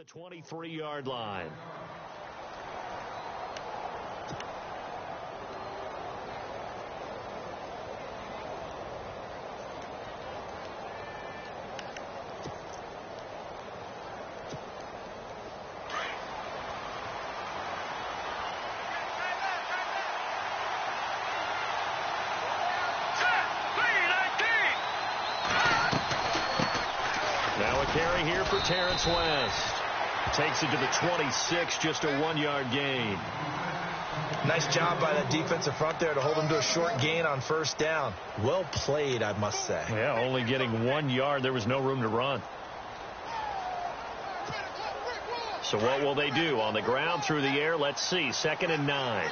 the 23-yard line. Now a carry here for Terrence West. Takes it to the 26, just a 1-yard gain. Nice job by that defensive front there to hold him to a short gain on first down. Well played, I must say. Yeah, only getting 1 yard. There was no room to run. So what will they do? On the ground, through the air, let's see. 2nd and 9.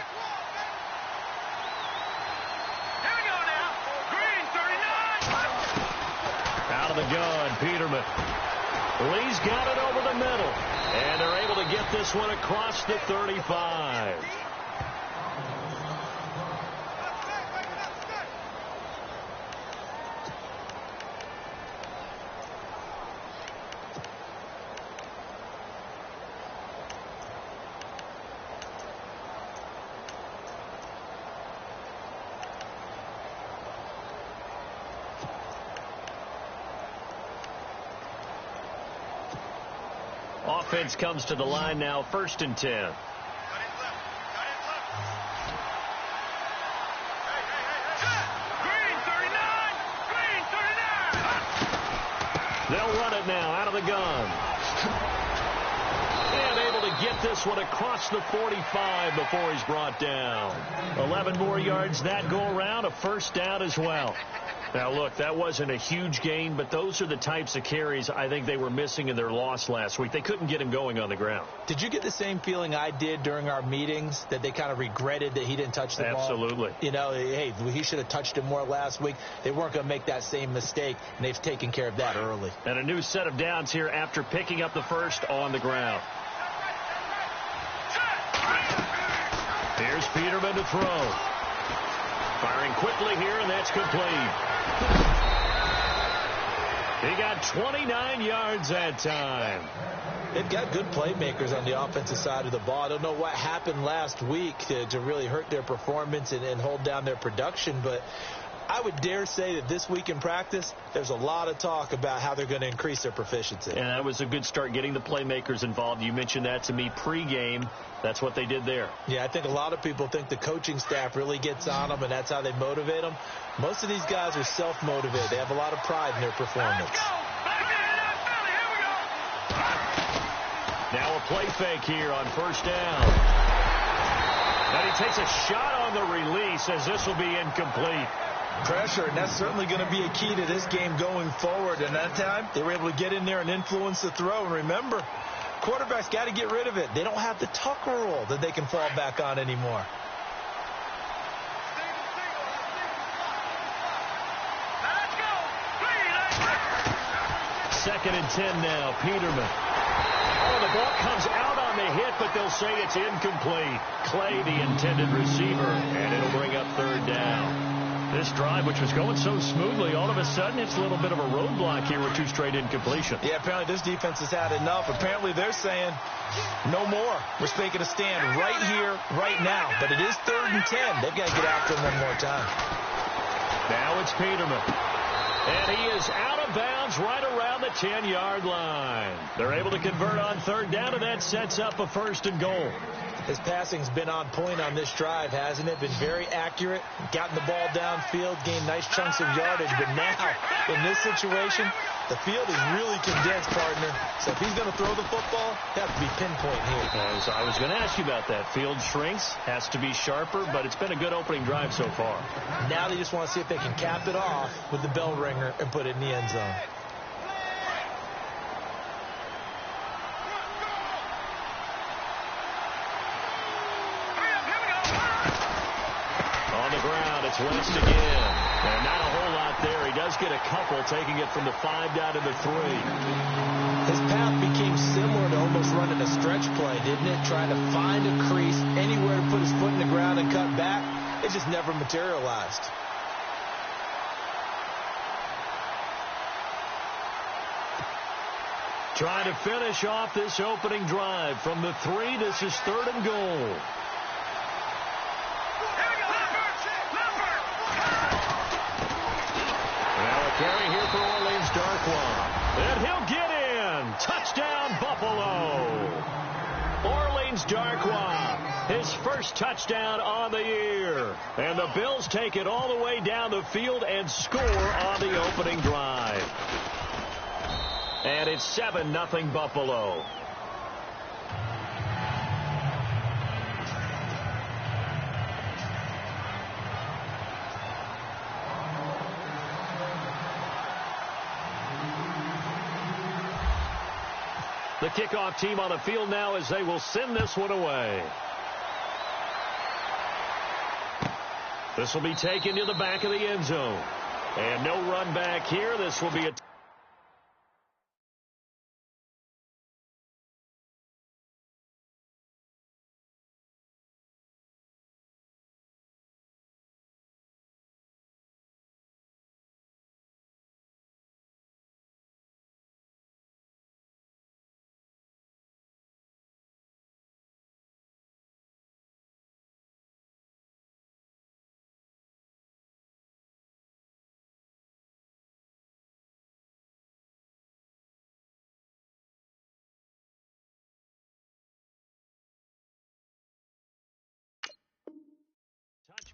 Out of the gun, Peterman. Lee's got it over the middle. And they're able to get this one across the 35. Offense comes to the line now, 1st and 10. They'll run it now out of the gun. And able to get this one across the 45 before he's brought down. 11 more yards that go around, a 1st down as well. Now, look, that wasn't a huge gain, but those are the types of carries I think they were missing in their loss last week. They couldn't get him going on the ground. Did you get the same feeling I did during our meetings, that they kind of regretted that he didn't touch the ball? Absolutely. You know, hey, he should have touched it more last week. They weren't going to make that same mistake, and they've taken care of that early. And a new set of downs here after picking up the first on the ground. Here's Peterman to throw. Firing quickly here, and that's complete. He got 29 yards that time. They've got good playmakers on the offensive side of the ball. I don't know what happened last week to really hurt their performance and hold down their production, but I would dare say that this week in practice, there's a lot of talk about how they're going to increase their proficiency. And that was a good start, getting the playmakers involved. You mentioned that to me pregame. That's what they did there. Yeah, I think a lot of people think the coaching staff really gets on them, and that's how they motivate them. Most of these guys are self-motivated. They have a lot of pride in their performance. Now a play fake here on 1st down. And he takes a shot on the release, as this will be incomplete. Pressure, and that's certainly going to be a key to this game going forward. And that time, they were able to get in there and influence the throw. And remember, quarterbacks got to get rid of it. They don't have the Tucker rule that they can fall back on anymore. Second and 10 now, Peterman. Oh, the ball comes out on the hit, but they'll say it's incomplete. Clay, the intended receiver, and it'll bring up 3rd down. This drive, which was going so smoothly, all of a sudden it's a little bit of a roadblock here with 2 straight incompletions. Yeah, apparently this defense has had enough. Apparently they're saying no more. We're making a stand right here, right now. But it is 3rd and 10. They've got to get after him one more time. Now it's Peterman. And he is out of bounds right around the 10-yard line. They're able to convert on 3rd down, and that sets up a 1st and goal. His passing's been on point on this drive, hasn't it? Been very accurate, gotten the ball downfield, gained nice chunks of yardage. But now, in this situation, the field is really condensed, partner. So if he's going to throw the football, it has to be pinpoint here. I was going to ask you about that. Field shrinks, has to be sharper, but it's been a good opening drive so far. Now they just want to see if they can cap it off with the bell ringer and put it in the end zone. It's West again. And not a whole lot there. He does get a couple, taking it from the 5 down to the 3. His path became similar to almost running a stretch play, didn't it? Trying to find a crease, anywhere to put his foot in the ground and cut back. It just never materialized. Trying to finish off this opening drive from the 3. This is 3rd and goal. Now a carry here for Orleans Darkwa. And he'll get in. Touchdown, Buffalo. Orleans Darkwa, his first touchdown on the year. And the Bills take it all the way down the field and score on the opening drive. And it's 7-0 Buffalo. The kickoff team on the field now as they will send this one away. This will be taken to the back of the end zone. And no run back here. This will be a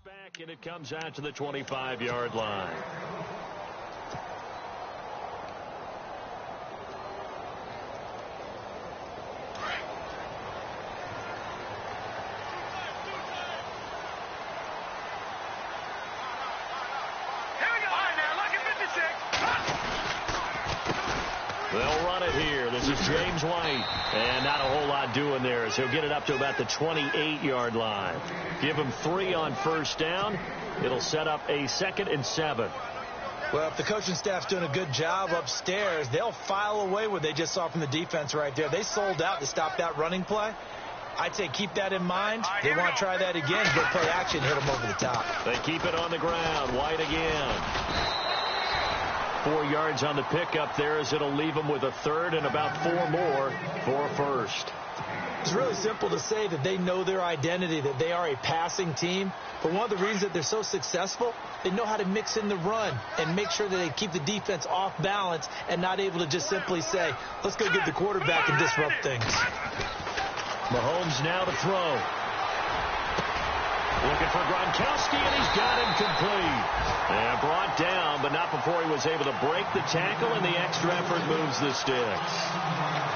touchback, and it comes out to the 25-yard line. They'll run it here. This is James White. And not a whole lot doing there as he'll get it up to about the 28-yard line. Give him 3 on first down. It'll set up a 2nd and 7. Well, if the coaching staff's doing a good job upstairs, they'll file away what they just saw from the defense right there. They sold out to stop that running play. I'd say keep that in mind. They want to try that again. Go play action, hit them over the top. They keep it on the ground. White again. 4 yards on the pickup there as it'll leave them with a 3rd and about 4 more for a 1st. It's really simple to say that they know their identity, that they are a passing team. But one of the reasons that they're so successful, they know how to mix in the run and make sure that they keep the defense off balance and not able to just simply say, let's go get the quarterback and disrupt things. Mahomes now to throw. Looking for Gronkowski, and he's got him complete. And brought down, but not before he was able to break the tackle, and the extra effort moves the sticks.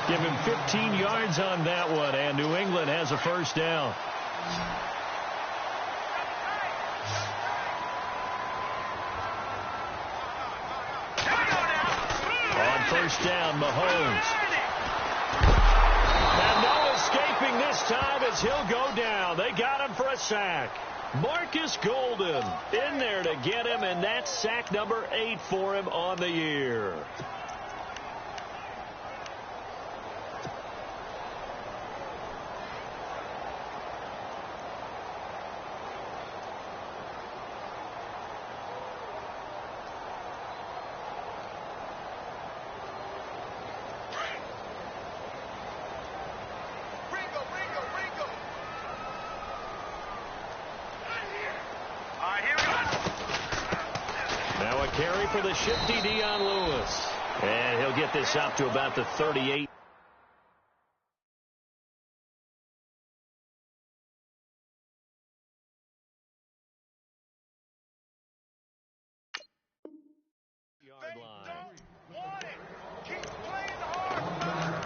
Give him 15 yards on that one, and New England has a first down. On first down, Mahomes. And no escaping this time as he'll go down. They got him for a sack. Marcus Golden in there to get him, and that's sack number 8 for him on the year. Carry for the shifty Dion Lewis. And he'll get this up to about the 38. Yard line. Keep playing hard.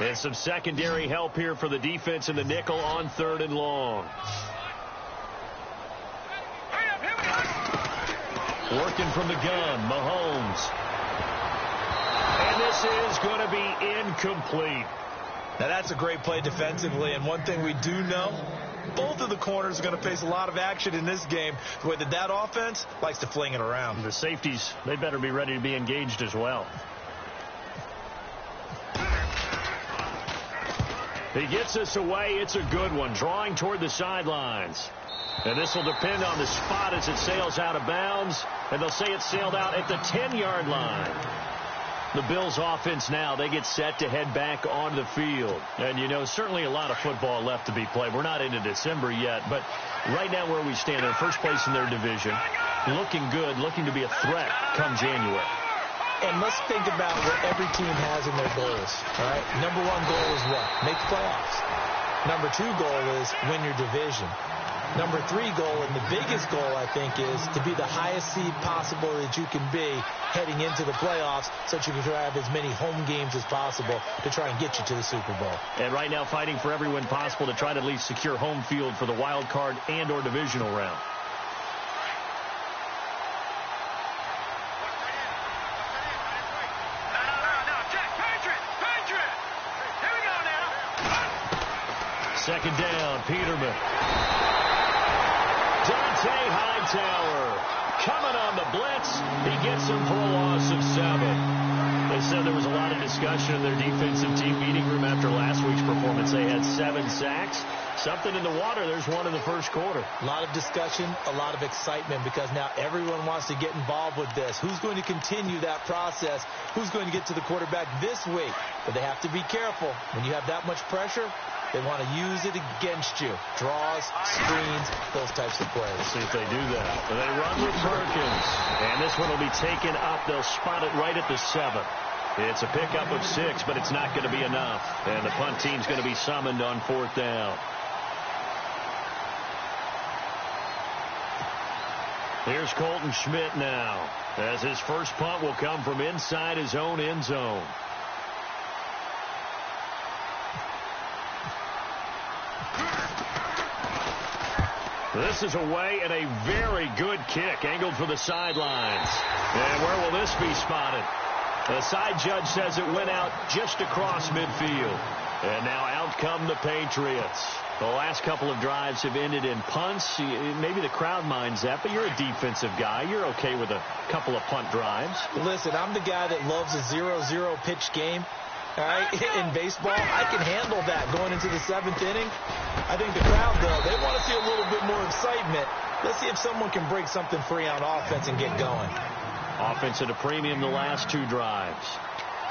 And some secondary help here for the defense in the nickel on 3rd and long. Working from the gun, Mahomes. And this is going to be incomplete. Now, that's a great play defensively, and one thing we do know, Both of the corners are going to face a lot of action in this game, the way that offense likes to fling it around. The safeties, they better be ready to be engaged as well. He gets this away. It's a good one, drawing toward the sidelines. And this will depend on the spot as it sails out of bounds. And they'll say it sailed out at the 10-yard line. The Bills offense now, they get set to head back onto the field. And, you know, certainly a lot of football left to be played. We're not into December yet, but right now where we stand, they're first place in their division, looking good, looking to be a threat come January. And let's think about what every team has in their goals, all right? Number one goal is what? Make the playoffs. Number two goal is win your division. Number three goal, and the biggest goal, I think, is to be the highest seed possible that you can be heading into the playoffs so that you can have as many home games as possible to try and get you to the Super Bowl. And right now fighting for every win possible to try to at least secure home field for the wild card and or divisional round. Second down, Peterman. Hightower coming on the blitz. He gets him for a loss of 7. They said there was a lot of discussion in their defensive team meeting room after last week's performance. They had 7 sacks. Something in the water. There's one in the first quarter. A lot of discussion, a lot of excitement because now everyone wants to get involved with this. Who's going to continue that process? Who's going to get to the quarterback this week? But they have to be careful. When you have that much pressure, they want to use it against you. Draws, screens, those types of plays. Let's see if they do that. They run with Perkins. And this one will be taken up. They'll spot it right at the 7. It's a pickup of 6, but it's not going to be enough. And the punt team's going to be summoned on 4th down. Here's Colton Schmidt now, as his first punt will come from inside his own end zone. This is away and a very good kick, angled for the sidelines. And where will this be spotted? The side judge says it went out just across midfield. And now out come the Patriots. The last couple of drives have ended in punts. Maybe the crowd minds that, but you're a defensive guy. You're okay with a couple of punt drives. Listen, I'm the guy that loves a 0-0 pitch game. All right, in baseball, I can handle that going into the 7th inning. I think the crowd, though, they want to see a little bit more excitement. Let's see if someone can break something free on offense and get going. Offense at a premium the last 2 drives.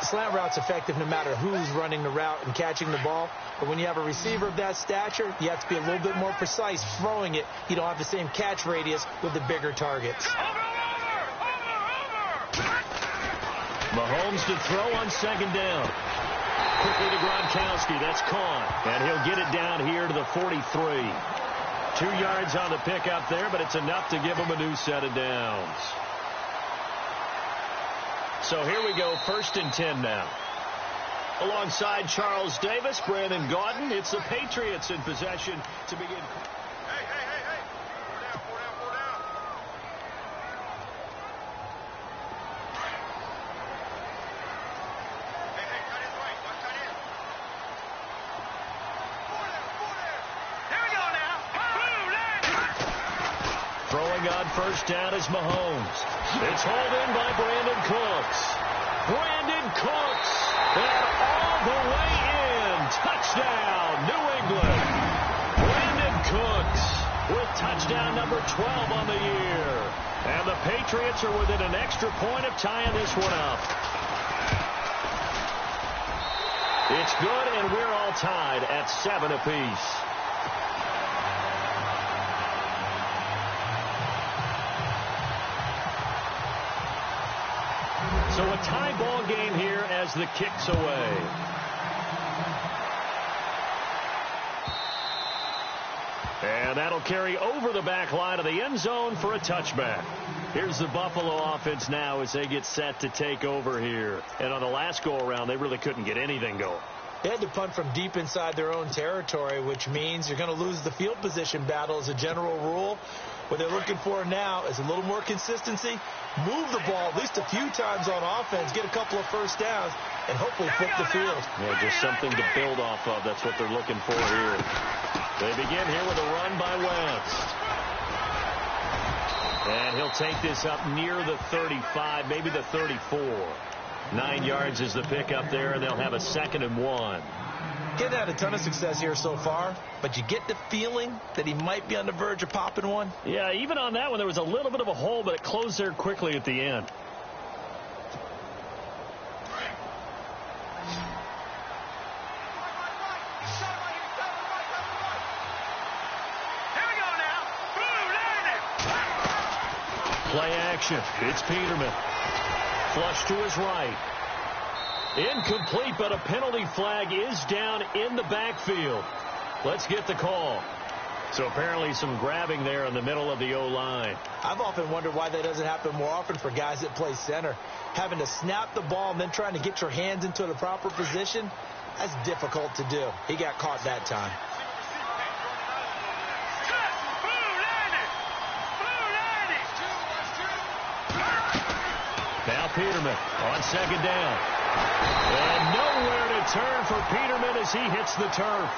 Slant route's effective no matter who's running the route and catching the ball. But when you have a receiver of that stature, you have to be a little bit more precise throwing it. You don't have the same catch radius with the bigger targets. Mahomes to throw on 2nd down. Quickly to Gronkowski. That's caught. And he'll get it down here to the 43. 2 yards on the pickup there, but it's enough to give him a new set of downs. So here we go, 1st and 10 now. Alongside Charles Davis, Brandon Gaudin, it's the Patriots in possession to begin. Hey. 4 down. Hey, cut in right. Cut in. 4 there. Here we go now. Throwing on 1st down is Mahomes. It's hauled in by Brandon Cooks. And all the way in. Touchdown, New England. Brandon Cooks with touchdown number 12 on the year. And the Patriots are within an extra point of tying this one up. It's good, and we're all tied at 7 apiece. So a tie ball game here as the kick's away. And that'll carry over the back line of the end zone for a touchback. Here's the Buffalo offense now as they get set to take over here. And on the last go-around, they really couldn't get anything going. They had to punt from deep inside their own territory, which means you're going to lose the field position battle as a general rule. What they're looking for now is a little more consistency, move the ball at least a few times on offense, get a couple of 1st downs, and hopefully flip the field. Yeah, just something to build off of. That's what they're looking for here. They begin here with a run by Wentz. And he'll take this up near the 35, maybe the 34. 9 yards is the pickup there, and they'll have a 2nd and 1. Getting had a ton of success here so far, but you get the feeling that he might be on the verge of popping one. Yeah, even on that one, there was a little bit of a hole, but it closed there quickly at the end. Play action. It's Peterman. Flush to his right. Incomplete, but a penalty flag is down in the backfield. Let's get the call. So apparently some grabbing there in the middle of the O-line. I've often wondered why that doesn't happen more often for guys that play center. Having to snap the ball and then trying to get your hands into the proper position, that's difficult to do. He got caught that time. Now Peterman on 2nd down. And nowhere to turn for Peterman as he hits the turf.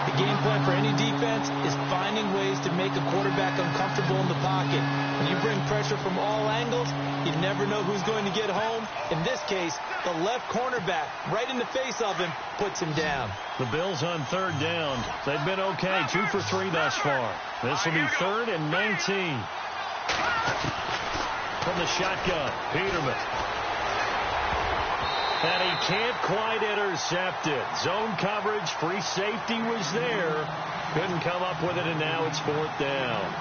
The game plan for any defense is finding ways to make a quarterback uncomfortable in the pocket. When you bring pressure from all angles, you never know who's going to get home. In this case, the left cornerback, right in the face of him, puts him down. The Bills on 3rd down. They've been okay, 2 for 3 thus far. This will be 3rd and 19. From the shotgun, Peterman. And he can't quite intercept it. Zone coverage, free safety was there. Couldn't come up with it, and now it's 4th down.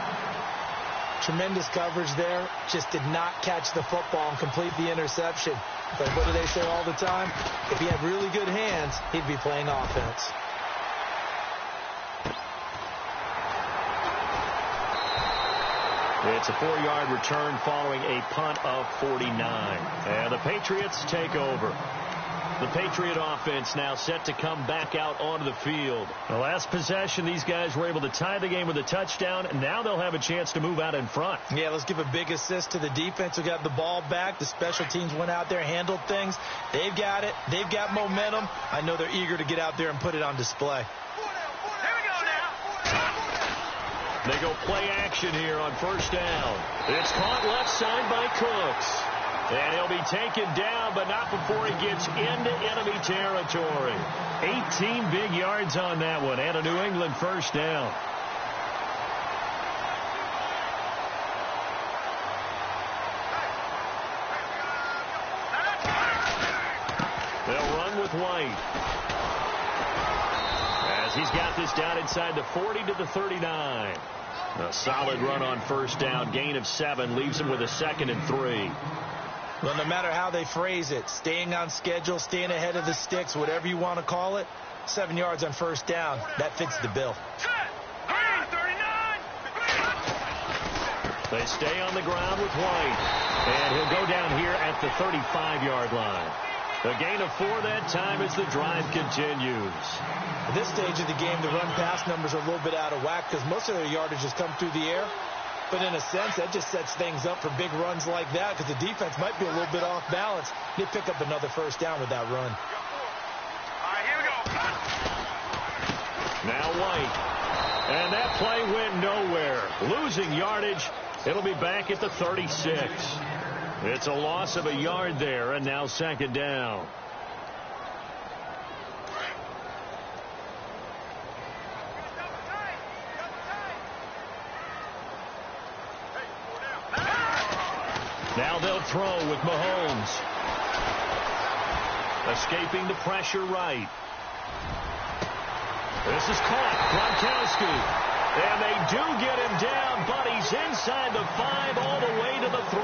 Tremendous coverage there. Just did not catch the football and complete the interception. But what do they say all the time? If he had really good hands, he'd be playing offense. It's a 4-yard return following a punt of 49. And the Patriots take over. The Patriot offense now set to come back out onto the field. The last possession, these guys were able to tie the game with a touchdown, and now they'll have a chance to move out in front. Yeah, let's give a big assist to the defense who got the ball back. The special teams went out there, handled things. They've got it. They've got momentum. I know they're eager to get out there and put it on display. They go play action here on 1st down. It's caught left side by Cooks. And he'll be taken down, but not before he gets into enemy territory. 18 big yards on that one, and a New England 1st down. They'll run with White. As he's got this down inside the 40 to the 39. A solid run on 1st down. Gain of 7 leaves him with a 2nd and 3. Well, no matter how they phrase it, staying on schedule, staying ahead of the sticks, whatever you want to call it, 7 yards on 1st down, that fits the bill. They stay on the ground with White. And he'll go down here at the 35-yard line. A gain of 4 that time as the drive continues. At this stage of the game, the run-pass numbers are a little bit out of whack because most of their yardage has come through the air. But in a sense, that just sets things up for big runs like that because the defense might be a little bit off balance. They pick up another 1st down with that run. All right, here we go. Now White. And that play went nowhere. Losing yardage. It'll be back at the 36. It's a loss of a yard there, and now 2nd down. Now they'll throw with Mahomes. Escaping the pressure right. This is caught. Gronkowski. And they do get him down, but he's inside the 5 all the way to the 3.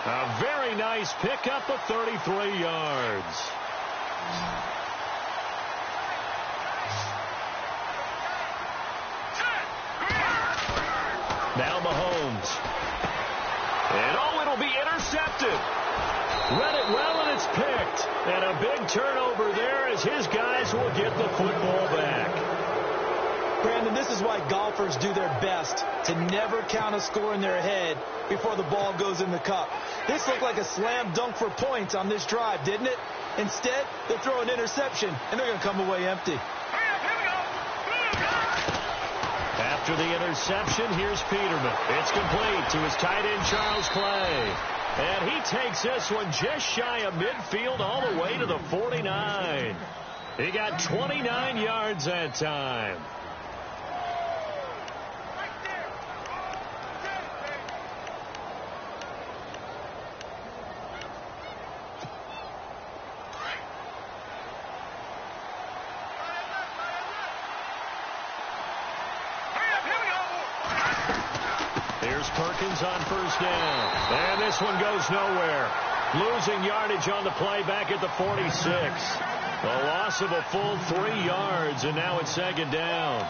A very nice pickup of 33 yards. Now Mahomes. And it'll be intercepted. Read it well, and it's picked. And a big turnover there as his guys will get the football back. Brandon, this is why golfers do their best to never count a score in their head before the ball goes in the cup. This looked like a slam dunk for points on this drive, didn't it? Instead, they'll throw an interception, and they're going to come away empty. Hurry up, here we go. After the interception, here's Peterman. It's complete to his tight end, Charles Clay. And he takes this one just shy of midfield all the way to the 49. He got 29 yards that time. Perkins on first down. And this one goes nowhere. Losing yardage on the play back at the 46. A loss of a full 3 yards, and now it's second down.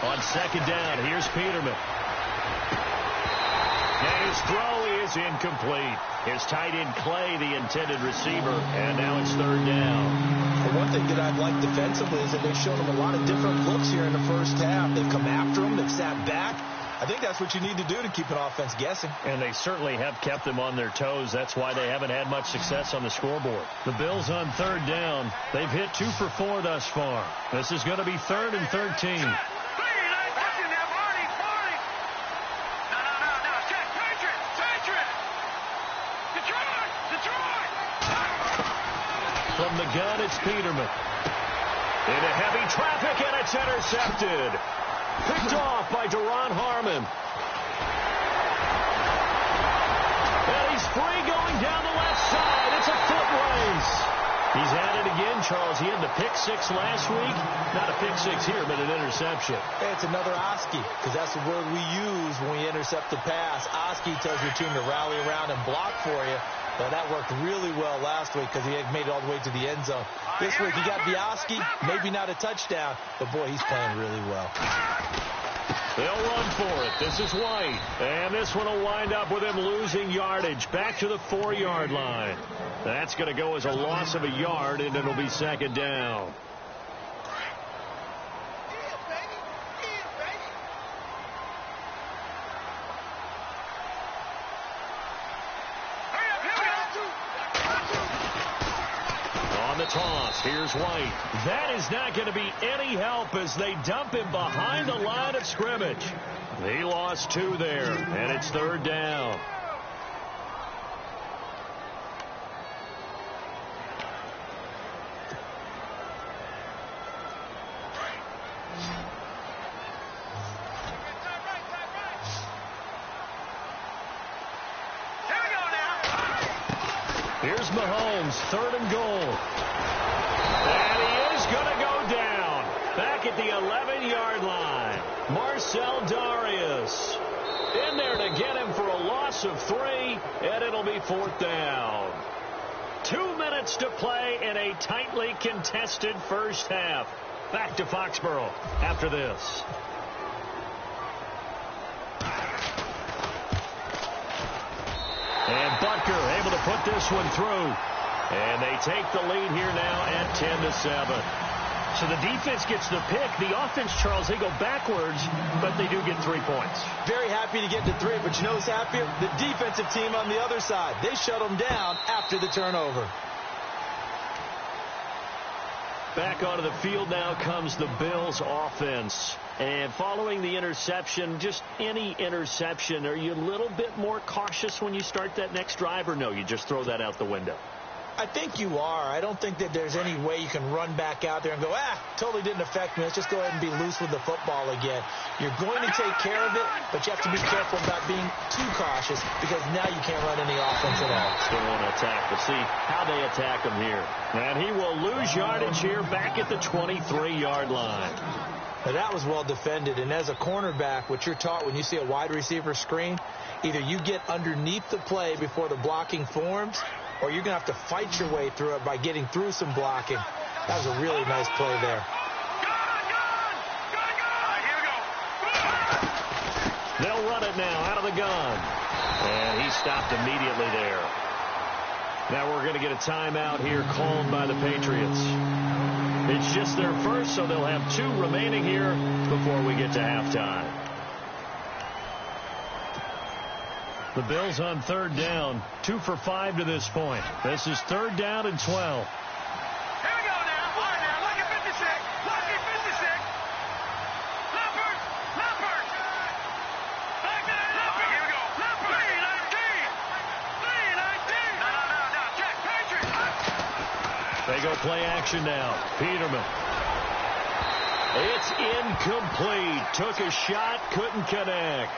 On second down, here's Peterman. And his throw is incomplete. His tight end Clay, the intended receiver, and now it's third down. The one thing that I've liked defensively is that they've shown him a lot of different looks here in the first half. They've come after him. They've sat back. I think that's what you need to do to keep an offense guessing. And they certainly have kept them on their toes. That's why they haven't had much success on the scoreboard. The Bills on third down. They've hit 2 for 4 thus far. This is going to be 3rd and 13. From the gun, it's Peterman. Into heavy traffic, and it's intercepted. Picked off by Deron Harmon. And he's free going down the left side. It's a foot race. He's at it again, Charles. He had the pick 6 last week. Not a pick 6 here, but an interception. Hey, it's another Oski, because that's the word we use when we intercept the pass. Oski tells your team to rally around and block for you. Well, that worked really well last week because he had made it all the way to the end zone. This week, he got the Oski, maybe not a touchdown, but, boy, he's playing really well. They'll run for it. This is White. And this one will wind up with him losing yardage back to the 4-yard line. That's going to go as a loss of a yard, and it'll be second down. Toss. Here's White. That is not going to be any help as they dump him behind the line of scrimmage. He lost 2 there, and it's third down. Here's Mahomes, 3rd and goal. And he is going to go down. Back at the 11-yard line. Marcel Darius in there to get him for a loss of 3, and it'll be 4th down. 2 minutes to play in a tightly contested first half. Back to Foxborough after this. And Butker able to put this one through. And they take the lead here now at 10-7. So the defense gets the pick. The offense, Charles, they go backwards, but they do get 3 points. Very happy to get to 3, but you know who's happier? The defensive team on the other side. They shut them down after the turnover. Back onto the field now comes the Bills offense. And following the interception, just any interception, are you a little bit more cautious when you start that next drive, or no, you just throw that out the window? I think you are. I don't think that there's any way you can run back out there and go, totally didn't affect me. Let's just go ahead and be loose with the football again. You're going to take care of it, but you have to be careful about being too cautious because now you can't run any offense at all. Still want to attack, but see how they attack him here. And he will lose yardage here back at the 23-yard line. Now, that was well defended, and as a cornerback, what you're taught when you see a wide receiver screen, either you get underneath the play before the blocking forms, or you're going to have to fight your way through it by getting through some blocking. That was a really nice play there. They'll run it now out of the gun. And he stopped immediately there. Now we're going to get a timeout here called by the Patriots. It's just their first, so they'll have 2 remaining here before we get to halftime. The Bills on 3rd down, 2 for 5 to this point. This is 3rd down and 12. Here we go now. All right now. Lucky 56. Lucky 56. Leopard. Leopard. Leopard. Here we go. Leopard. 319. 319. No. Check. Patriot. They go play action now. Peterman. It's incomplete. Took a shot, couldn't connect.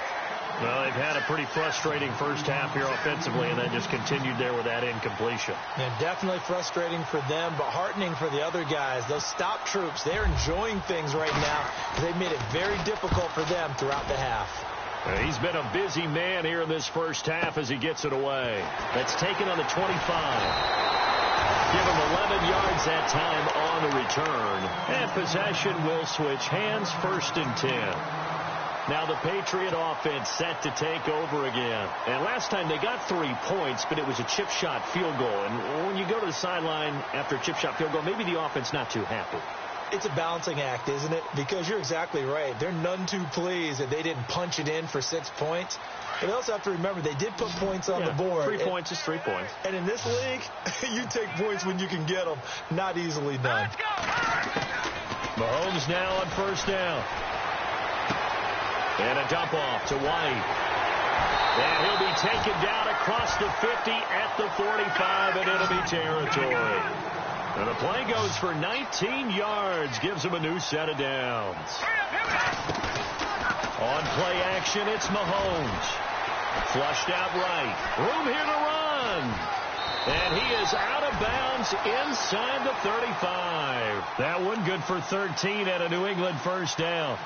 Well, they've had a pretty frustrating first half here offensively and then just continued there with that incompletion. Yeah, definitely frustrating for them, but heartening for the other guys. Those stop troops, they're enjoying things right now because they've made it very difficult for them throughout the half. He's been a busy man here in this first half as he gets it away. That's taken on the 25. Give him 11 yards that time on the return. And possession will switch hands, 1st and 10. Now the Patriot offense set to take over again. And last time they got 3 points, but it was a chip shot field goal. And when you go to the sideline after a chip shot field goal, maybe the offense not too happy. It's a balancing act, isn't it? Because you're exactly right. They're none too pleased that they didn't punch it in for 6 points. But they also have to remember they did put points on the board. 3 points is 3 points. And in this league, you take points when you can get them. Not easily done. Mahomes now on 1st down. And a dump off to White. And he'll be taken down across the 50 at the 45, and it'll be territory. And the play goes for 19 yards, gives him a new set of downs. On play action, it's Mahomes. Flushed out right. Room here to run. And he is out of bounds inside the 35. That one good for 13 at a New England 1st down.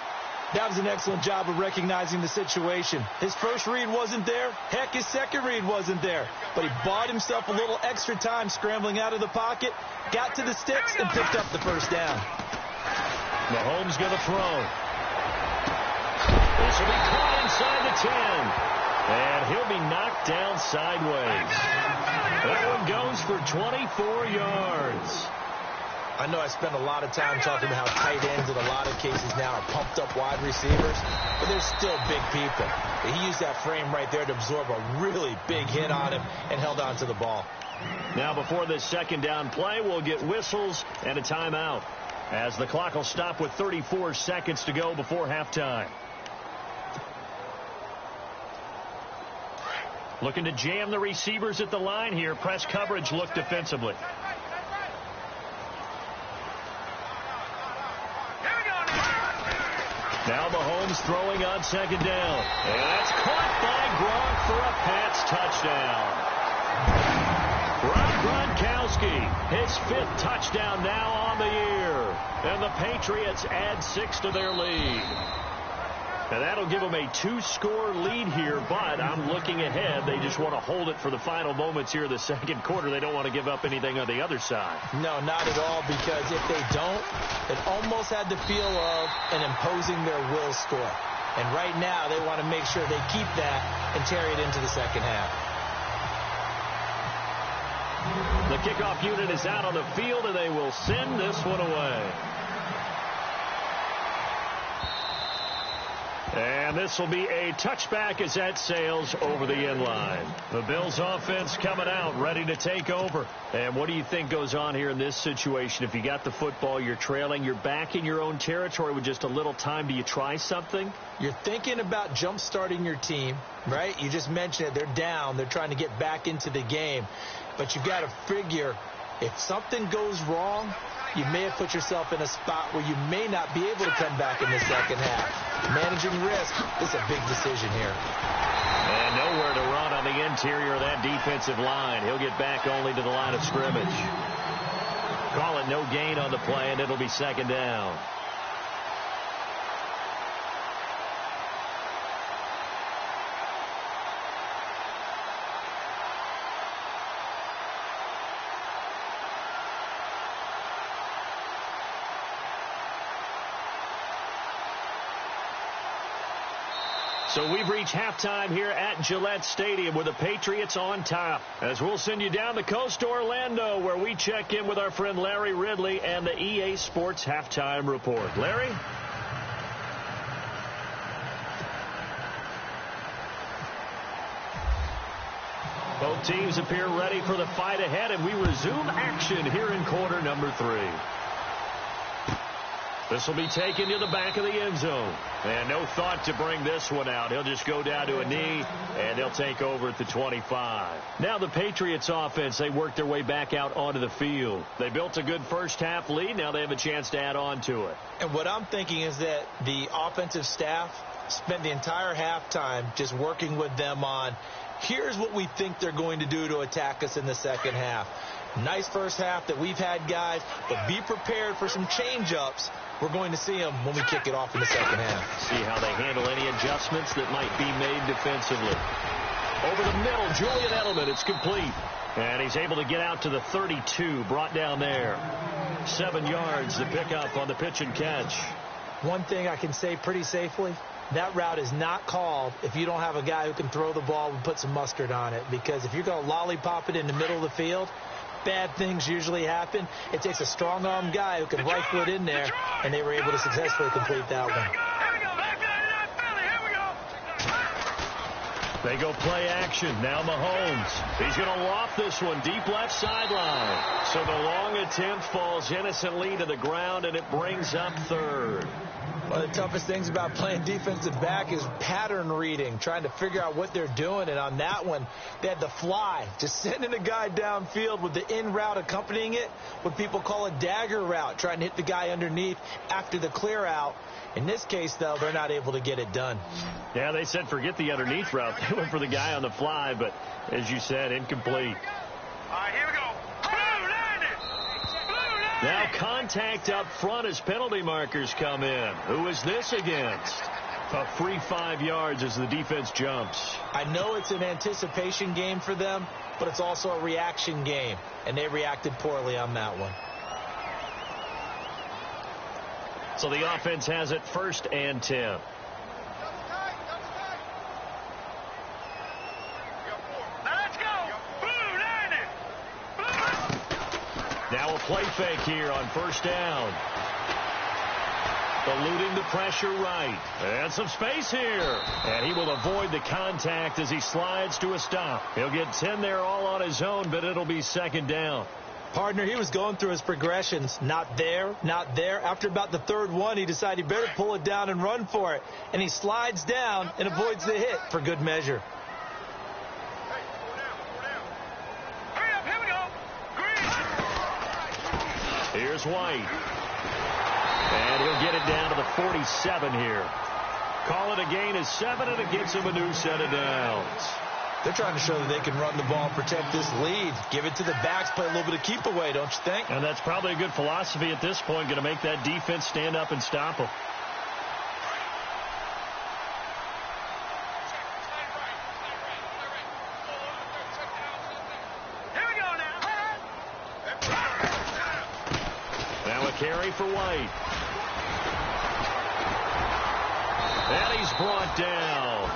That was an excellent job of recognizing the situation. His first read wasn't there. Heck, his second read wasn't there. But he bought himself a little extra time scrambling out of the pocket, got to the sticks, and picked up the 1st down. Mahomes going to throw. This will be caught inside the 10. And he'll be knocked down sideways. That one goes for 24 yards. I know I spent a lot of time talking about how tight ends in a lot of cases now are pumped up wide receivers, but they're still big people. He used that frame right there to absorb a really big hit on him and held on to the ball. Now before this 2nd down play, we'll get whistles and a timeout as the clock will stop with 34 seconds to go before halftime. Looking to jam the receivers at the line here. Press coverage look defensively. Now Mahomes throwing on 2nd down. And that's caught by Gronk for a Pats touchdown. Rob Gronkowski, his 5th touchdown now on the year. And the Patriots add 6 to their lead. And that'll give them a 2-score lead here, but I'm looking ahead. They just want to hold it for the final moments here of the 2nd quarter. They don't want to give up anything on the other side. No, not at all, because if they don't, it almost had the feel of an imposing their will score. And right now, they want to make sure they keep that and carry it into the 2nd half. The kickoff unit is out on the field, and they will send this one away. And this will be a touchback as that sails over the end line. The Bills offense coming out, ready to take over. And what do you think goes on here in this situation? If you got the football, you're trailing, you're back in your own territory with just a little time. Do you try something? You're thinking about jump-starting your team, right? You just mentioned it. They're down. They're trying to get back into the game. But you've got to figure if something goes wrong, you may have put yourself in a spot where you may not be able to come back in the 2nd half. Managing risk is a big decision here. And nowhere to run on the interior of that defensive line. He'll get back only to the line of scrimmage. Call it no gain on the play, and it'll be 2nd down. So we've reached halftime here at Gillette Stadium with the Patriots on top. As we'll send you down the coast to Orlando, where we check in with our friend Larry Ridley and the EA Sports Halftime Report. Larry? Both teams appear ready for the fight ahead, and we resume action here in quarter number 3. This will be taken to the back of the end zone. And no thought to bring this one out. He'll just go down to a knee, and they'll take over at the 25. Now the Patriots offense, they worked their way back out onto the field. They built a good first-half lead. Now they have a chance to add on to it. And what I'm thinking is that the offensive staff spent the entire halftime just working with them on, here's what we think they're going to do to attack us in the second half. Nice first half that we've had, guys, but be prepared for some change-ups. We're going to see them when we kick it off in the second half. See how they handle any adjustments that might be made defensively. Over the middle, Julian Edelman, it's complete. And he's able to get out to the 32, brought down there. 7 yards to pick up on the pitch and catch. One thing I can say pretty safely, that route is not called if you don't have a guy who can throw the ball and put some mustard on it. Because if you're going to lollipop it in the middle of the field, bad things usually happen. It takes a strong-arm guy who can rifle it in there, and they were able to successfully complete that one. They go play action. Now Mahomes. He's going to loft this one deep left sideline. So the long attempt falls innocently to the ground, and it brings up third. One of the toughest things about playing defensive back is pattern reading, trying to figure out what they're doing. And on that one, they had the fly, just sending a guy downfield with the in route accompanying it, what people call a dagger route, trying to hit the guy underneath after the clear out. In this case, though, they're not able to get it done. Yeah, they said forget the underneath route. They went for the guy on the fly, but as you said, incomplete. All right, here we go. Now contact up front as penalty markers come in. Who is this against? A free 5 yards as the defense jumps. I know it's an anticipation game for them, but it's also a reaction game, and they reacted poorly on that one. So the offense has it 1st and 10. Now a play fake here on 1st down. Eluding the pressure right. And some space here. And he will avoid the contact as he slides to a stop. He'll get 10 there all on his own, but it'll be 2nd down. Partner, he was going through his progressions. Not there, not there. After about the 3rd one, he decided he better pull it down and run for it. And he slides down and avoids the hit for good measure. Here's White. And he'll get it down to the 47 here. Call it a gain of 7, and it gets him a new set of downs. They're trying to show that they can run the ball and protect this lead. Give it to the backs, play a little bit of keep away, don't you think? And that's probably a good philosophy at this point, going to make that defense stand up and stop them. Carry for White. And he's brought down.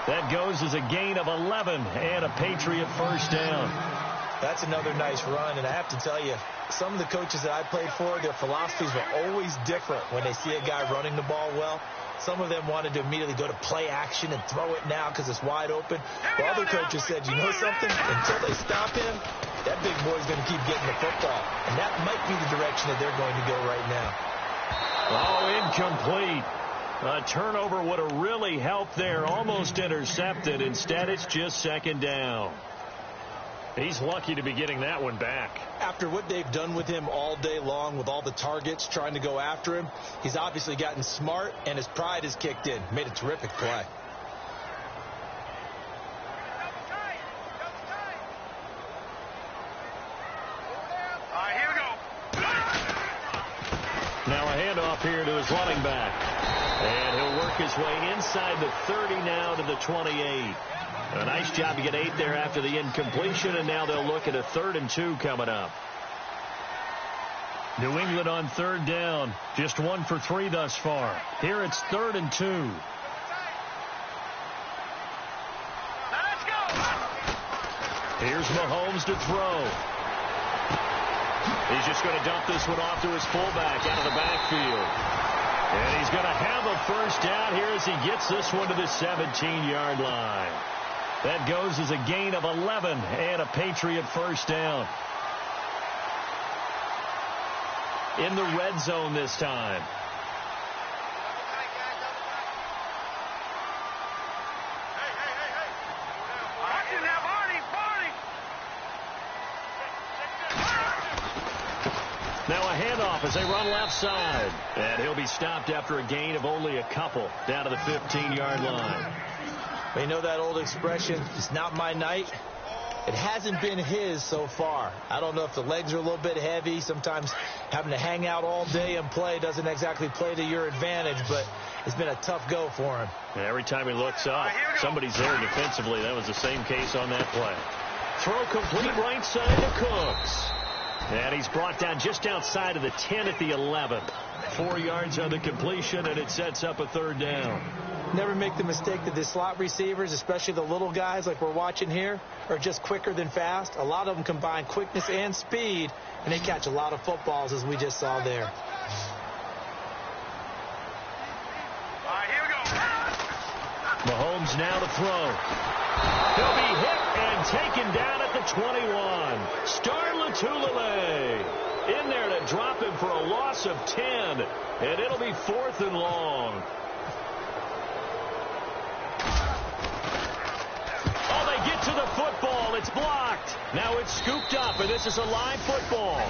That goes as a gain of 11 and a Patriot 1st down. That's another nice run, and I have to tell you, some of the coaches that I played for, their philosophies were always different when they see a guy running the ball well. Some of them wanted to immediately go to play action and throw it now because it's wide open. While other coaches said, you know something? Until they stop him, that big boy's going to keep getting the football. And that might be the direction that they're going to go right now. Oh, incomplete. A turnover would have really helped there. Almost intercepted. Instead, it's just 2nd down. He's lucky to be getting that one back. After what they've done with him all day long with all the targets trying to go after him, he's obviously gotten smart, and his pride has kicked in. Made a terrific play. Now a handoff here to his running back. And he'll work his way inside the 30 now to the 28. A nice job to get 8 there after the incompletion, and now they'll look at a 3rd and 2 coming up. New England on 3rd down. Just 1 for 3 thus far. Here it's 3rd and 2. Here's Mahomes to throw. He's just going to dump this one off to his fullback out of the backfield. And he's going to have a first down here as he gets this one to the 17-yard line. That goes as a gain of 11 and a Patriot first down. In the red zone this time. Now a handoff as they run left side. And he'll be stopped after a gain of only a couple down to the 15-yard line. You know that old expression, it's not my night? It hasn't been his so far. I don't know if the legs are a little bit heavy. Sometimes having to hang out all day and play doesn't exactly play to your advantage, but it's been a tough go for him. And every time he looks up, somebody's there defensively. That was the same case on that play. Throw complete right side to Cooks. And he's brought down just outside of the 10 at the 11. 4 yards on the completion, and it sets up a third down. Never make the mistake that the slot receivers, especially the little guys like we're watching here, are just quicker than fast. A lot of them combine quickness and speed, and they catch a lot of footballs, as we just saw there. All right, here we go. Mahomes now to throw. He'll be hit and taken down at the 21. Star Latulele in there to drop him for a loss of 10, and it'll be 4th and long. Oh, they get to the football. It's blocked. Now it's scooped up, and this is a live football.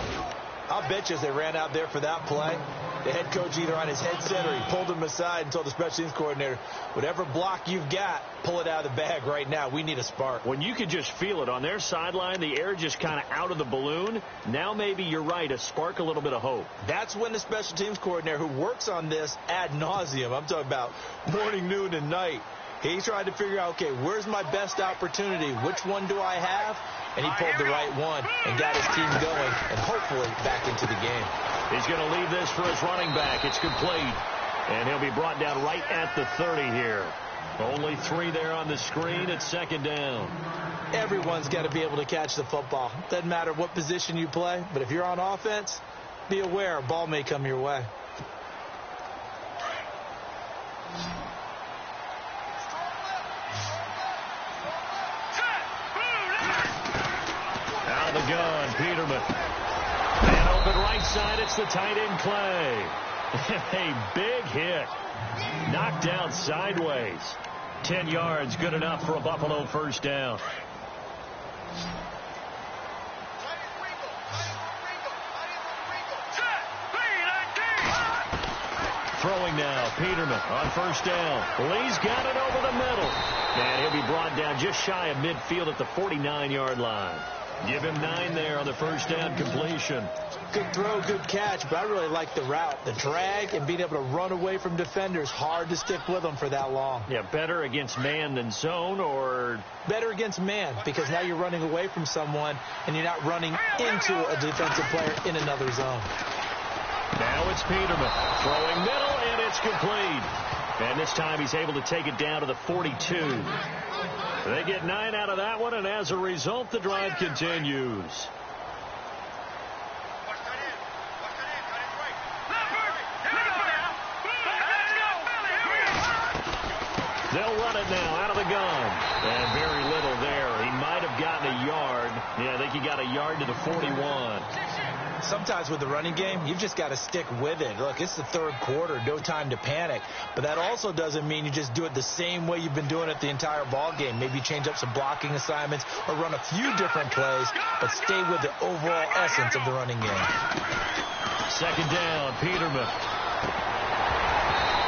I'll bet you as they ran out there for that play, the head coach either on his headset or he pulled him aside and told the special teams coordinator, whatever block you've got, pull it out of the bag right now. We need a spark. When you could just feel it on their sideline, the air just kind of out of the balloon. Now maybe you're right, a spark, a little bit of hope. That's when the special teams coordinator who works on this ad nauseum, I'm talking about morning, noon, and night, he's trying to figure out, okay, where's my best opportunity? Which one do I have? And he pulled the right one and got his team going and hopefully back into the game. He's going to leave this for his running back. It's complete. And he'll be brought down right at the 30 here. Only 3 there on the screen. It's 2nd down. Everyone's got to be able to catch the football. Doesn't matter what position you play, but if you're on offense, be aware a ball may come your way. Out of the gun, Peterman. And open right side, it's the tight end Clay. A big hit. Knocked down sideways. 10 yards, good enough for a Buffalo first down. Throwing now, Peterman on first down. Lee's got it over the middle. And he'll be brought down just shy of midfield at the 49-yard line. Give him 9 there on the first down completion. Good throw, good catch, but I really like the route. The drag and being able to run away from defenders. Hard to stick with them for that long. Yeah, better against man than zone, or? Better against man, because now you're running away from someone and you're not running into a defensive player in another zone. Now it's Peterman throwing middle, and it's complete. And this time he's able to take it down to the 42. They get 9 out of that one, and as a result, the drive continues. They'll run it now out of the gun. And very little there. He might have gotten a yard. Yeah, I think he got a yard to the 41. Sometimes with the running game, you've just got to stick with it. Look, it's the 3rd quarter, no time to panic. But that also doesn't mean you just do it the same way you've been doing it the entire ball game. Maybe change up some blocking assignments or run a few different plays, but stay with the overall essence of the running game. 2nd down, Peterman.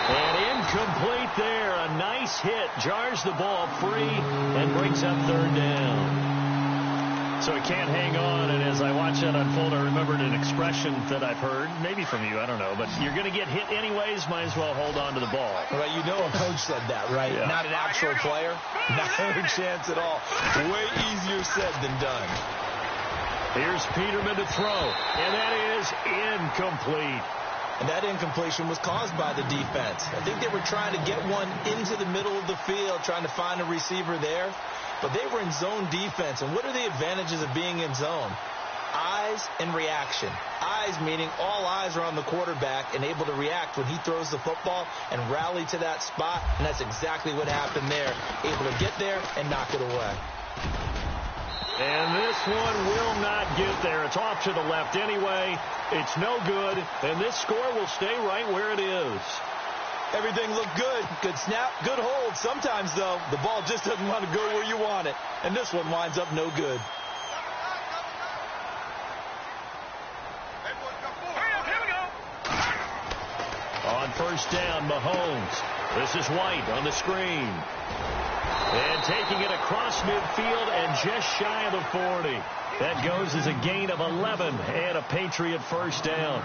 And incomplete there. A nice hit. Jars the ball free and brings up 3rd down. So he can't hang on, and as I watch that unfold, I remembered an expression that I've heard, maybe from you, I don't know, but you're going to get hit anyways, might as well hold on to the ball. Well, you know a coach said that, right? Yeah. Not an actual player. Not a chance at all. Way easier said than done. Here's Peterman to throw, and that is incomplete. And that incompletion was caused by the defense. I think they were trying to get one into the middle of the field, trying to find a receiver there. But they were in zone defense. And what are the advantages of being in zone? Eyes and reaction. Eyes meaning all eyes are on the quarterback and able to react when he throws the football and rally to that spot. And that's exactly what happened there. Able to get there and knock it away. And this one will not get there. It's off to the left anyway. It's no good. And this score will stay right where it is. Everything looked good. Good snap, good hold. Sometimes, though, the ball just doesn't want to go where you want it. And this one winds up no good. On first down, Mahomes. This is White on the screen. And taking it across midfield and just shy of the 40. That goes as a gain of 11 and a Patriot first down.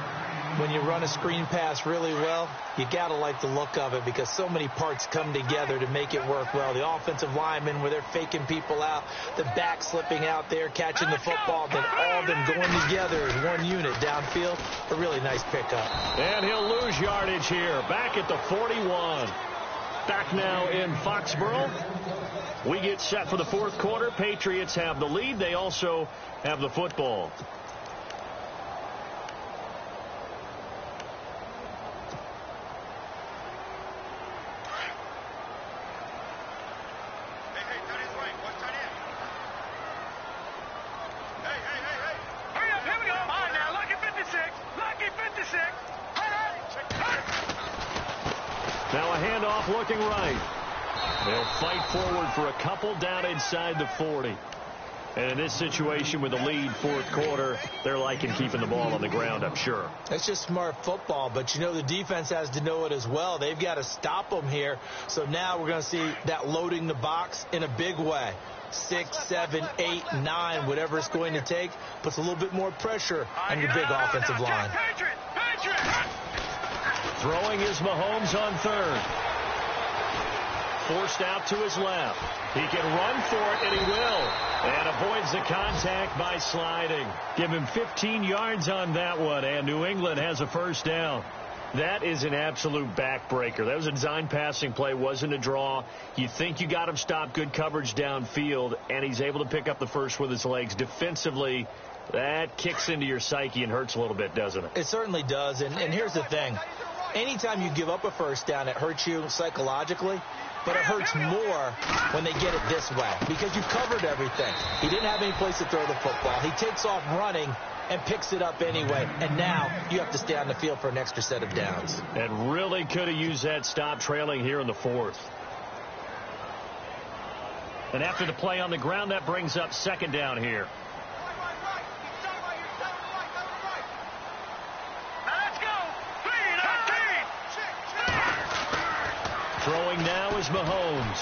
When you run a screen pass really well, you got to like the look of it because so many parts come together to make it work well. The offensive linemen where they're faking people out, the back slipping out there, catching the football, then all of them going together as one unit downfield. A really nice pickup. And he'll lose yardage here. Back at the 41. Back now in Foxborough. We get set for the fourth quarter. Patriots have the lead. They also have the football. Now a handoff looking right. They'll fight forward for a couple down inside the 40. And in this situation with the lead fourth quarter, they're liking keeping the ball on the ground, I'm sure. That's just smart football, but you know the defense has to know it as well. They've got to stop them here. So now we're going to see that loading the box in a big way. 6, 7, 8, 9, whatever it's going to take, puts a little bit more pressure on your big offensive line. Throwing is Mahomes on third. Forced out to his left. He can run for it, and he will. And avoids the contact by sliding. Give him 15 yards on that one, and New England has a first down. That is an absolute backbreaker. That was a design passing play, wasn't a draw. You think you got him stopped, good coverage downfield, and he's able to pick up the first with his legs. Defensively, that kicks into your psyche and hurts a little bit, doesn't it? It certainly does, and here's the thing. Anytime you give up a first down, it hurts you psychologically, but it hurts more when they get it this way because you've covered everything. He didn't have any place to throw the football. He takes off running and picks it up anyway, and now you have to stay on the field for an extra set of downs. And really could have used that stop trailing here in the fourth. And after the play on the ground, that brings up second down here. Throwing now is Mahomes.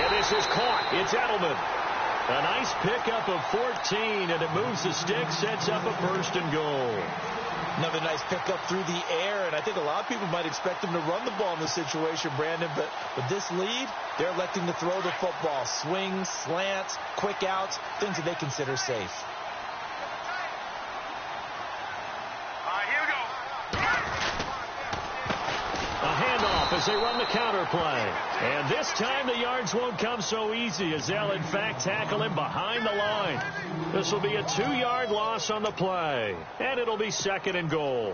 And this is caught. It's Edelman. A nice pickup of 14, and it moves the stick, sets up a first and goal. Another nice pickup through the air, and I think a lot of people might expect him to run the ball in this situation, Brandon, but with this lead, they're electing to throw the football. Swings, slants, quick outs, things that they consider safe. As they run the counter play. And this time the yards won't come so easy as they'll in fact tackle him behind the line. This will be a 2-yard loss on the play. And it'll be second and goal.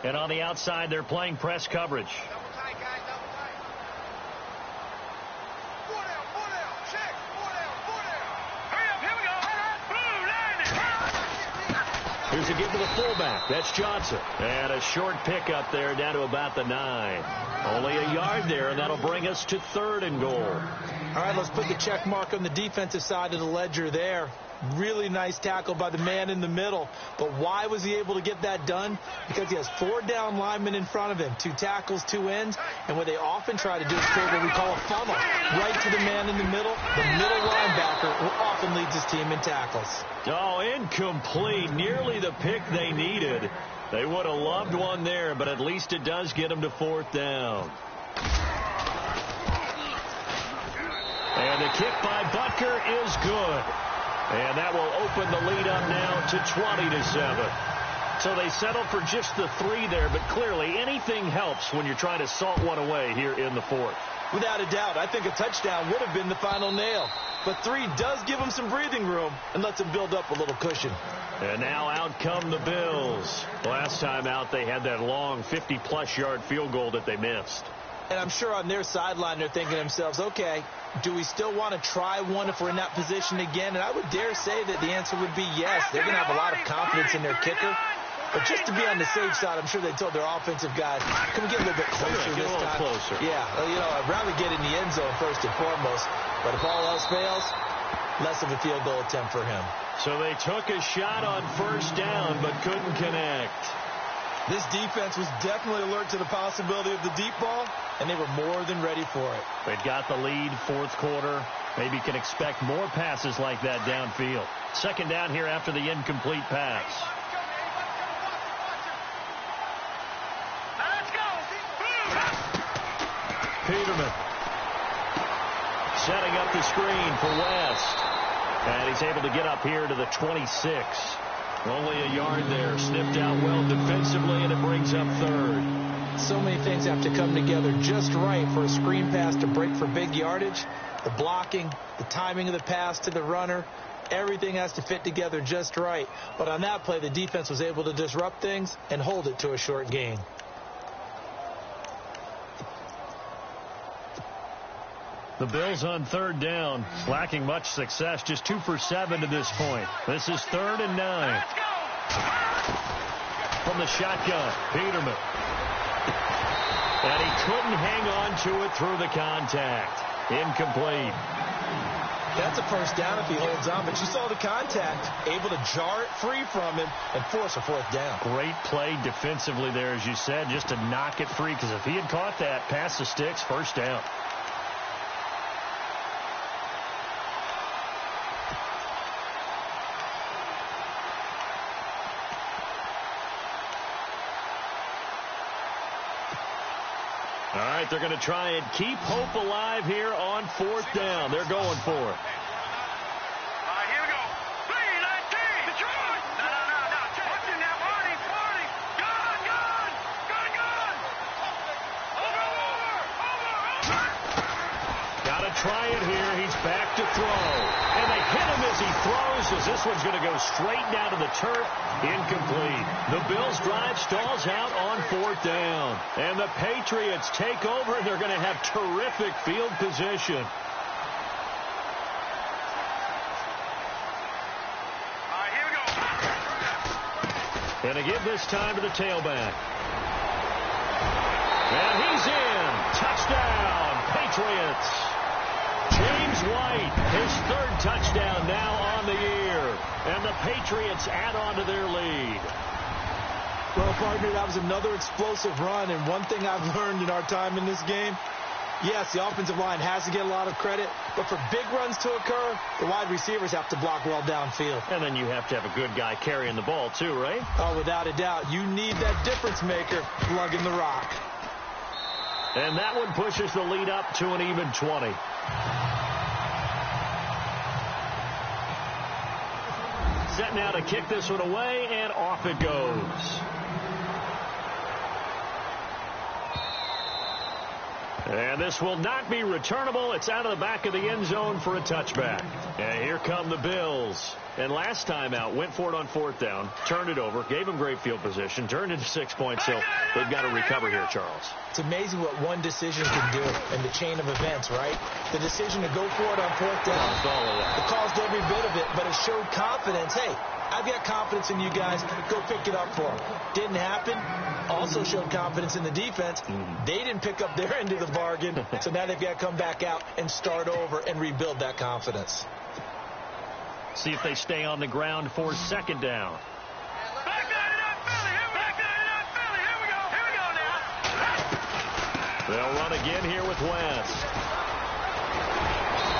And on the outside they're playing press coverage. Here's a give to the fullback. That's Johnson. And a short pickup there down to about the 9. Only a yard there, and that'll bring us to third and goal. All right, let's put the check mark on the defensive side of the ledger there. Really nice tackle by the man in the middle. But why was he able to get that done? Because he has 4 down linemen in front of him, 2 tackles, 2 ends. And what they often try to do is create what we call a funnel. Right to the man in the middle. The middle linebacker often leads his team in tackles. Oh, incomplete. Nearly the pick they needed. They would have loved one there, but at least it does get them to 4th down. And the kick by Butker is good. And that will open the lead up now to 20-7. So they settle for just the 3 there, but clearly anything helps when you're trying to salt one away here in the 4th. Without a doubt, I think a touchdown would have been the final nail. But 3 does give them some breathing room and lets them build up a little cushion. And now out come the Bills. Last time out, they had that long 50-plus yard field goal that they missed. And I'm sure on their sideline they're thinking to themselves, okay, do we still want to try one if we're in that position again? And I would dare say that the answer would be yes. They're going to have a lot of confidence in their kicker. But just to be on the safe side, I'm sure they told their offensive guys, can we get a little bit closer this time? Closer. Yeah, I'd rather get in the end zone first and foremost. But if all else fails, less of a field goal attempt for him. So they took a shot on first down but couldn't connect. This defense was definitely alert to the possibility of the deep ball, and they were more than ready for it. They've got the lead, 4th quarter. Maybe can expect more passes like that downfield. Second down here after the incomplete pass. Peterman setting up the screen for West. And he's able to get up here to the 26. Only a yard there. Snipped out well defensively, and it brings up 3rd. So many things have to come together just right for a screen pass to break for big yardage. The blocking, the timing of the pass to the runner, everything has to fit together just right. But on that play, the defense was able to disrupt things and hold it to a short gain. The Bills on 3rd down, lacking much success, just 2 for 7 to this point. This is 3rd and 9. From the shotgun, Peterman. And he couldn't hang on to it through the contact. Incomplete. That's a first down if he holds on, but you saw the contact, able to jar it free from him and force a 4th down. Great play defensively there, as you said, just to knock it free, because if he had caught that, past the sticks, first down. All right, they're going to try and keep hope alive here on 4th down. They're going for it. All right, here we go. 3-19. Detroit. No. Watch him now. Party. Gun. Over. Got to try it here. He's back to throw. And they hit him as he throws, as this one's going to go straight down to the turf. Incomplete. The Bills' drive stalls out on 4th down. And the Patriots take over, and they're going to have terrific field position. All right, here we go. And they give this time to the tailback. And he's in. Touchdown, Patriots. James White, his 3rd touchdown now on the year. And the Patriots add on to their lead. Well, partner, that was another explosive run. And one thing I've learned in our time in this game, yes, the offensive line has to get a lot of credit. But for big runs to occur, the wide receivers have to block well downfield. And then you have to have a good guy carrying the ball too, right? Oh, without a doubt. You need that difference maker plugging the rock. And that one pushes the lead up to an even 20. Set now to kick this one away, and off it goes. And this will not be returnable. It's out of the back of the end zone for a touchback. And here come the Bills. And last time out, went for it on 4th down, turned it over, gave them great field position, turned into 6 points, so they've got to recover here, Charles. It's amazing what one decision can do in the chain of events, right? The decision to go for it on 4th down. It caused every bit of it, but it showed confidence. Hey, I've got confidence in you guys. Go pick it up for them. Didn't happen. Also showed confidence in the defense. They didn't pick up their end of the bargain, so now they've got to come back out and start over and rebuild that confidence. See if they stay on the ground for 2nd down. Back on it up, Philly. Here we go now. They'll run again here with West.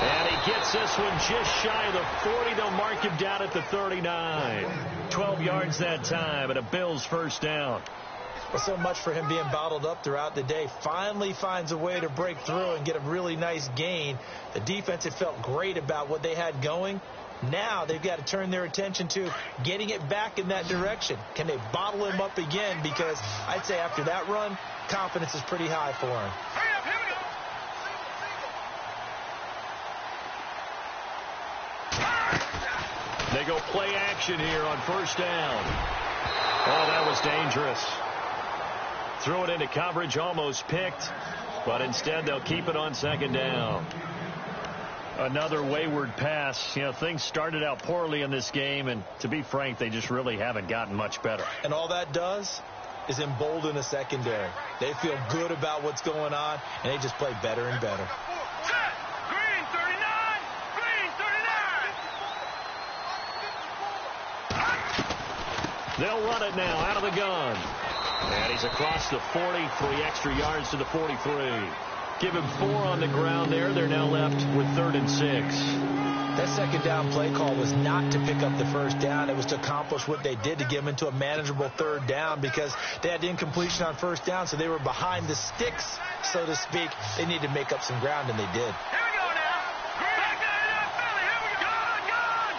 And he gets this one just shy of the 40. They'll mark him down at the 39. 12 yards that time, and a Bills 1st down. Well, so much for him being bottled up throughout the day. Finally finds a way to break through and get a really nice gain. The defense had felt great about what they had going. Now they've got to turn their attention to getting it back in that direction. Can they bottle him up again? Because I'd say after that run, confidence is pretty high for him. They go play action here on first down. Oh, that was dangerous. Threw it into coverage, almost picked, but instead they'll keep it on second down. Another wayward pass. You know, things started out poorly in this game, and to be frank, they just really haven't gotten much better. And all that does is embolden a secondary. They feel good about what's going on, and they just play better and better. Green 39! Green 39! They'll run it now out of the gun. And he's across the 40, 3 extra yards to the 43. Give him 4 on the ground there. They're now left with 3rd and 6. That second down play call was not to pick up the first down. It was to accomplish what they did, to get them into a manageable 3rd down, because they had incompletion on first down, so they were behind the sticks, so to speak. They needed to make up some ground, and they did. Here we go now. Back that up, Philly. Here we go. Gun!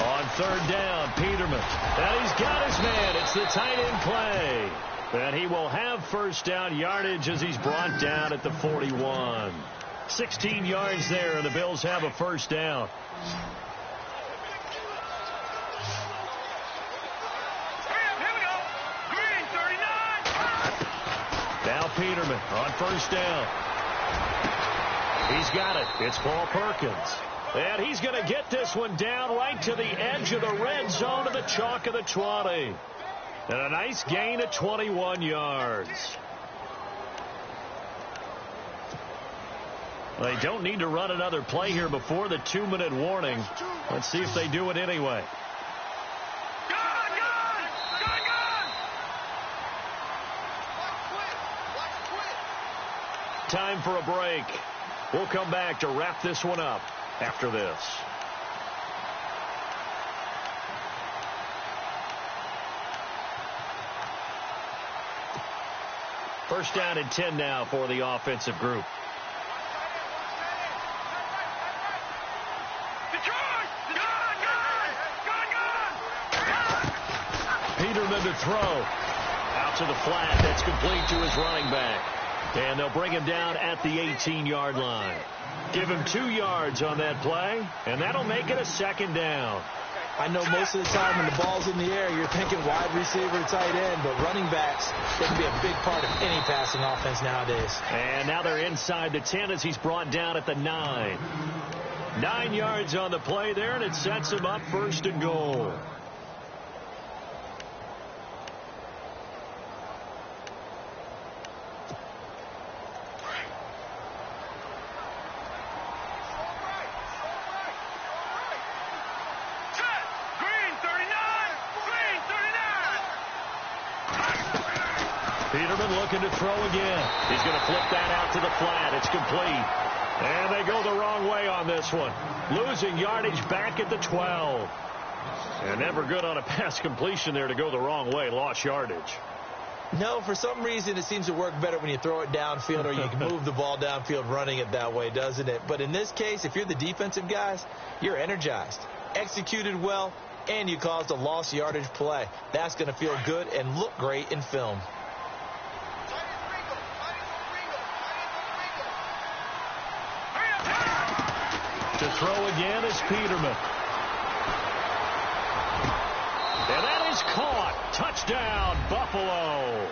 On 3rd down, Peterman. And he's got his man. It's the tight end play. And he will have first down yardage as he's brought down at the 41. 16 yards there, and the Bills have a first down. Here we go. Green 39. Now Peterman on first down. He's got it. It's Paul Perkins. And he's going to get this one down right to the edge of the red zone of the chalk of the 20. And a nice gain of 21 yards. They don't need to run another play here before the 2-minute warning. Let's see if they do it anyway. Gun! Time for a break. We'll come back to wrap this one up after this. First down and 10 now for the offensive group. Peterman to throw. Out to the flat. That's complete to his running back. And they'll bring him down at the 18-yard line. Give him 2 yards on that play, and that'll make it a second down. I know most of the time when the ball's in the air, you're thinking wide receiver, tight end, but running backs, they can be a big part of any passing offense nowadays. And now they're inside the 10 as he's brought down at the 9. 9 yards on the play there, and it sets him up 1st and goal. Peterman looking to throw again. He's going to flip that out to the flat. It's complete. And they go the wrong way on this one. Losing yardage back at the 12. And never good on a pass completion there to go the wrong way. Lost yardage. No, for some reason it seems to work better when you throw it downfield or you can move the ball downfield running it that way, doesn't it? But in this case, if you're the defensive guys, you're energized, executed well, and you caused a lost yardage play. That's going to feel good and look great in film. To throw again is Peterman. And that is caught. Touchdown, Buffalo.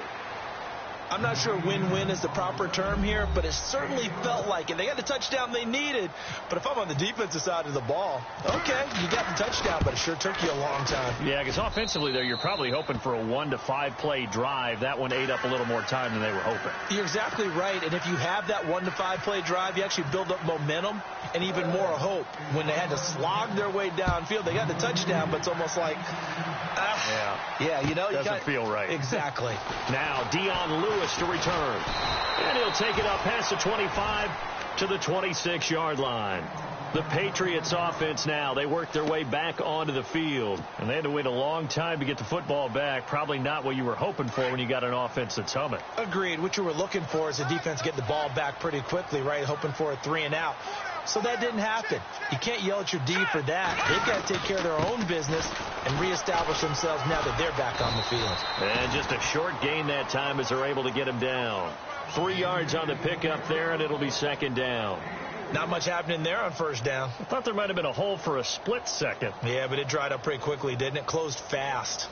I'm not sure win-win is the proper term here, but it certainly felt like it. They got the touchdown they needed, but if I'm on the defensive side of the ball, okay, you got the touchdown, but it sure took you a long time. Yeah, because offensively there, you're probably hoping for a 1 to 5 play drive. That one ate up a little more time than they were hoping. You're exactly right, and if you have that 1 to 5 play drive, you actually build up momentum and even more hope. When they had to slog their way downfield, they got the touchdown, but it's almost like, yeah, you know, doesn't feel right. Exactly. Now Dion Lewis to return, and he'll take it up past the 25 to the 26-yard line. The Patriots offense now, they work their way back onto the field. And they had to wait a long time to get the football back. Probably not what you were hoping for when you got an offense that's humming. Agreed. What you were looking for is the defense getting the ball back pretty quickly, right? Hoping for a 3-and-out. So that didn't happen. You can't yell at your D for that. They've got to take care of their own business and reestablish themselves now that they're back on the field. And just a short gain that time as they're able to get him down. 3 yards on the pickup there, and it'll be 2nd down. Not much happening there on 1st down. I thought there might have been a hole for a split second. Yeah, but it dried up pretty quickly, didn't it? Closed fast.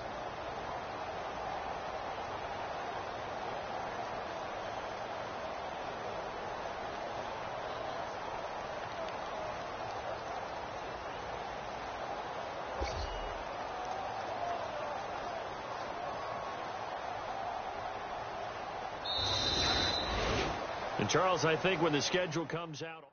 And Charles, I think when the schedule comes out...